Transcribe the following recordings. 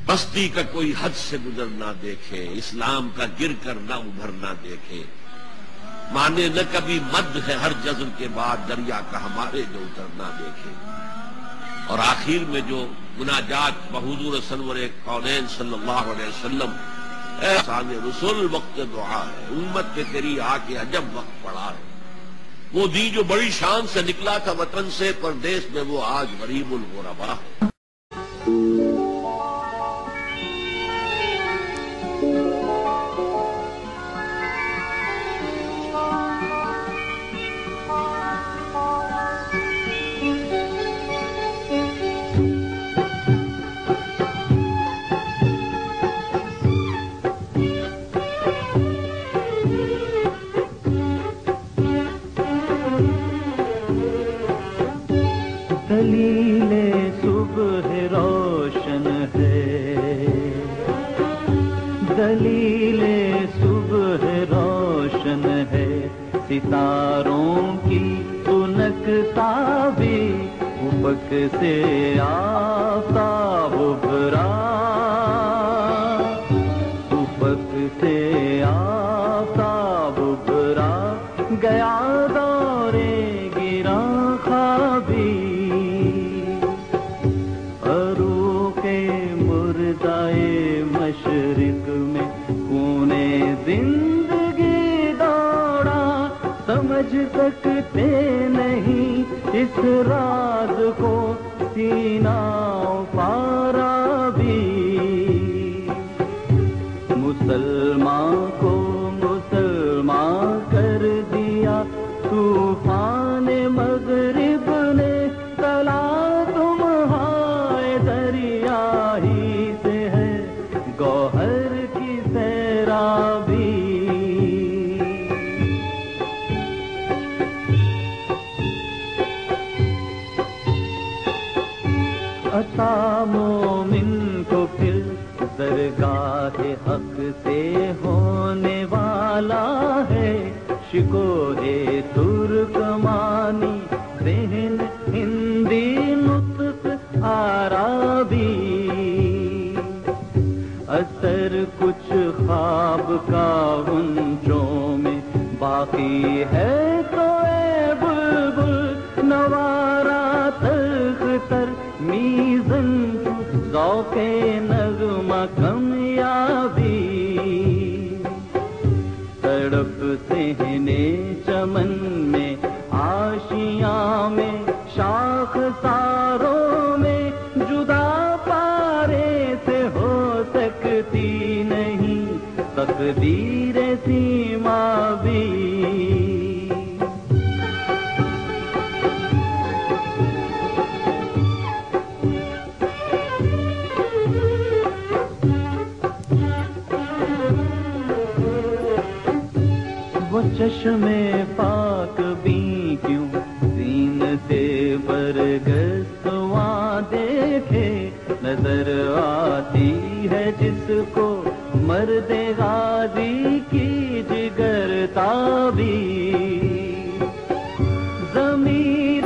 بستی کا کوئی حد سے گزر نہ دیکھے، اسلام کا گر کر نہ ابھر نہ دیکھے، مانے نہ کبھی مد ہے ہر جزر کے بعد دریا کا ہمارے جو اتر نہ دیکھے۔ اور آخر میں جو مناجات بحضور سرور کونین صلی اللہ علیہ وسلم، اے سان رسول وقت دعا ہے، امت پہ تیری آ کے عجب وقت پڑا ہے، وہ دی جو بڑی شان سے نکلا تھا وطن سے، پردیس میں وہ آج غریب الغربا ہے۔ دلیل صبح روشن ہے، دلیل صبح روشن ہے، ستاروں کی تنکتا بھی افق سے آفتاب ابھرا، افق سے آفتاب ابھرا، گیا دورے گرا خوابی، مشرق میں کونے زندگی دوڑا، سمجھ سکتے نہیں اس راز کو سینہ پارا بھی، مسلمان کو مسلمان کر دیا طوفان مغرب نے، تلا تمہارے دریا ہی سے ہے گوہر کی سیرابی، عطا مومن کو پھر درگاہ حق سے ہونے والا ہے، شکوہ ترکمانی ذہن ہندی نطق عربی، اثر کچھ خواب کا غنچوں میں باقی ہے تو اے بلبل نوارا تلخ تر میزن ذوق نغمہ کمیابی، تڑپ صحنے چمن میں آشیاں میں شاخ ساروں میں، جدا پارے سے ہو سکتی نہیں تقدیر سیما بھی، وہ چشمے پاک بھی کیوں زینت برگستواں دیکھے، نظر آتی ہے جس کو مرد غازی کی جگر تابی، ضمیر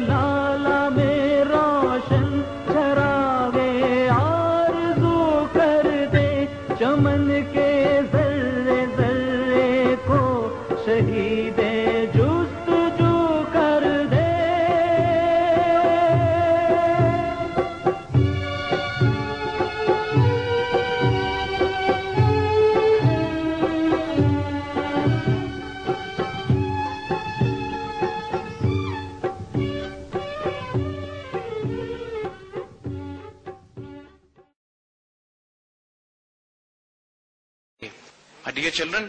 لالا میں روشن چراغے آرزو کر دے، چمن کے ذرے ذرے کو شہید جستجو کر دے، ڈیئر چلڈرن،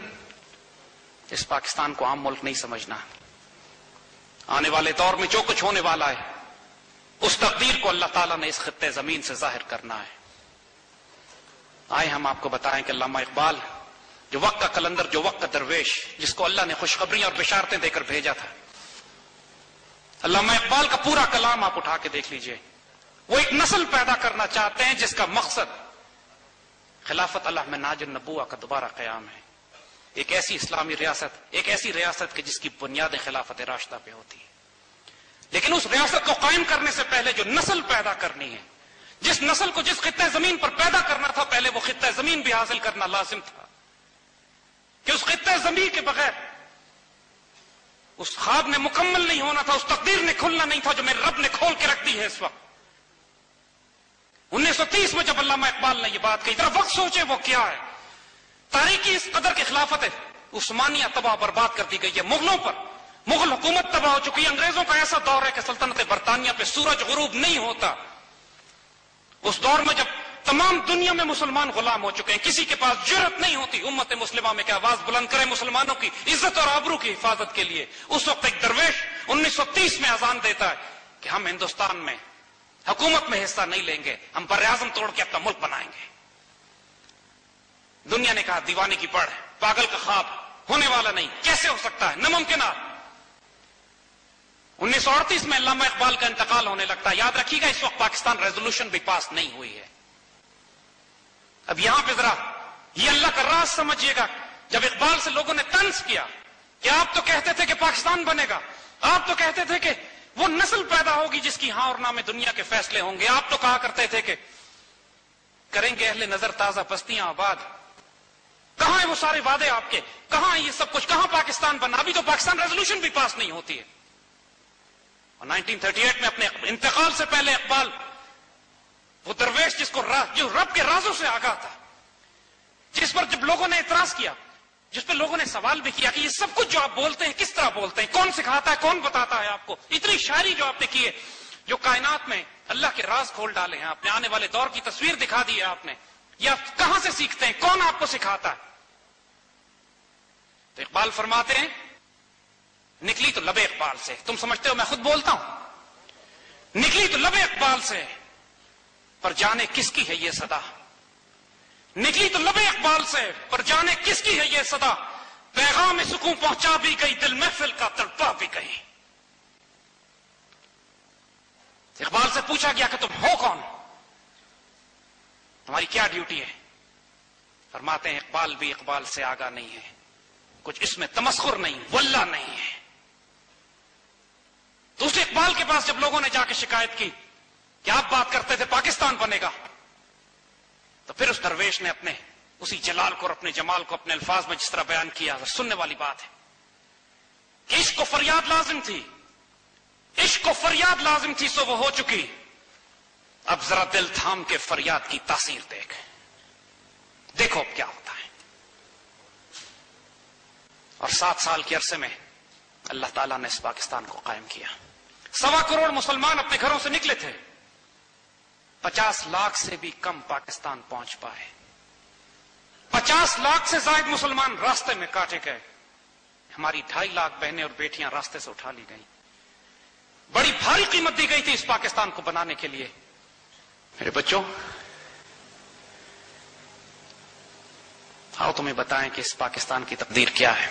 اس پاکستان کو عام ملک نہیں سمجھنا، آنے والے دور میں جو کچھ ہونے والا ہے اس تقدیر کو اللہ تعالیٰ نے اس خطے زمین سے ظاہر کرنا ہے۔ آئے ہم آپ کو بتائیں کہ علامہ اقبال جو وقت کا کلندر، جو وقت کا درویش، جس کو اللہ نے خوشخبریاں اور بشارتیں دے کر بھیجا تھا، علامہ اقبال کا پورا کلام آپ اٹھا کے دیکھ لیجئے، وہ ایک نسل پیدا کرنا چاہتے ہیں جس کا مقصد خلافت اللہ میں ناج النبوہ کا دوبارہ قیام ہے، ایک ایسی اسلامی ریاست، ایک ایسی ریاست کہ جس کی بنیادیں خلافت راشدہ پہ ہوتی ہے، لیکن اس ریاست کو قائم کرنے سے پہلے جو نسل پیدا کرنی ہے جس نسل کو جس خطہ زمین پر پیدا کرنا تھا پہلے وہ خطہ زمین بھی حاصل کرنا لازم تھا کہ اس خطہ زمین کے بغیر اس خواب نے مکمل نہیں ہونا تھا, اس تقدیر نے کھلنا نہیں تھا جو میرے رب نے کھول کے رکھ دی ہے اس وقت. 1930 میں جب علامہ اقبال نے یہ بات کہی, ذرا وقت سوچے وہ کیا ہے. تاریخی اس قدر کی خلافت ہے عثمانیہ تباہ برباد کر دی گئی ہے مغلوں پر, مغل حکومت تباہ ہو چکی ہے. انگریزوں کا ایسا دور ہے کہ سلطنت برطانیہ پہ سورج غروب نہیں ہوتا. اس دور میں جب تمام دنیا میں مسلمان غلام ہو چکے ہیں, کسی کے پاس جرأت نہیں ہوتی امت مسلمہ میں کہ آواز بلند کرے مسلمانوں کی عزت اور آبرو کی حفاظت کے لیے. اس وقت ایک درویش 1930 میں اذان دیتا ہے کہ ہم ہندوستان میں حکومت میں حصہ نہیں لیں گے, ہم بر اعظم توڑ کے اپنا ملک بنائیں گے. دنیا نے کہا دیوانے کی پڑھ, پاگل کا خواب, ہونے والا نہیں, کیسے ہو سکتا ہے, ناممکنات. 1938 میں علامہ اقبال کا انتقال ہونے لگتا ہے. یاد رکھیے گا اس وقت پاکستان ریزولوشن بھی پاس نہیں ہوئی ہے. اب یہاں پہ ذرا یہ اللہ کا راز سمجھیے گا. جب اقبال سے لوگوں نے طنز کیا کہ آپ تو کہتے تھے کہ پاکستان بنے گا, آپ تو کہتے تھے کہ وہ نسل پیدا ہوگی جس کی ہاں اور نہ میں دنیا کے فیصلے ہوں گے, آپ تو کہا کرتے تھے کہ کریں گے اہل نظر تازہ بستیاں آباد. کہاں ہیں وہ سارے وعدے آپ کے, کہاں ہے یہ سب کچھ, کہاں پاکستان بنا؟ ابھی تو پاکستان ریزولوشن بھی پاس نہیں ہوتی ہے. اور 1938 میں اپنے انتقال سے پہلے اقبال وہ درویش جس کو جو رب کے رازوں سے آگاہ تھا, جس پر جب لوگوں نے اعتراض کیا, جس پہ لوگوں نے سوال بھی کیا کہ یہ سب کچھ جو آپ بولتے ہیں کس طرح بولتے ہیں, کون سکھاتا ہے, کون بتاتا ہے آپ کو, اتنی شاعری جو آپ نے کی ہے, جو کائنات میں اللہ کے راز کھول ڈالے ہیں آپ نے, آنے والے دور کی تصویر دکھا دی ہے آپ نے, یا کہاں سے سیکھتے ہیں, کون آپ کو سکھاتا ہے؟ تو اقبال فرماتے ہیں نکلی تو لب اقبال سے. تم سمجھتے ہو میں خود بولتا ہوں؟ نکلی تو لب اقبال سے پر جانے کس کی ہے یہ صدا, نکلی تو لب اقبال سے پر جانے کس کی ہے یہ صدا, پیغام سکون پہنچا بھی گئی, دل محفل کا تڑپا بھی گئی. اقبال سے پوچھا گیا کہ تم ہو کون, تمہاری کیا ڈیوٹی ہے؟ فرماتے ہیں اقبال بھی اقبال سے آگاہ نہیں ہے, کچھ اس میں تمسخر نہیں, واللہ نہیں ہے. تو اس اقبال کے پاس جب لوگوں نے جا کے شکایت کی کہ آپ بات کرتے تھے پاکستان بنے گا, تو پھر اس درویش نے اپنے اسی جلال کو اور اپنے جمال کو اپنے الفاظ میں جس طرح بیان کیا, سننے والی بات ہے کہ عشق کو فریاد لازم تھی, عشق کو فریاد لازم تھی سو وہ ہو چکی, اب ذرا دل تھام کے فریاد کی تاثیر دیکھو اب کیا ہوتا ہے. اور 7 سال کے عرصے میں اللہ تعالیٰ نے اس پاکستان کو قائم کیا. 1.25 کروڑ مسلمان اپنے گھروں سے نکلے تھے, 50 لاکھ سے بھی کم پاکستان پہنچ پائے, 50 لاکھ سے زائد مسلمان راستے میں کاٹے گئے, ہماری 2.5 لاکھ بہنیں اور بیٹیاں راستے سے اٹھا لی گئیں. بڑی بھاری قیمت دی گئی تھی اس پاکستان کو بنانے کے لیے. میرے بچوں, آؤ تمہیں بتائیں کہ اس پاکستان کی تقدیر کیا ہے.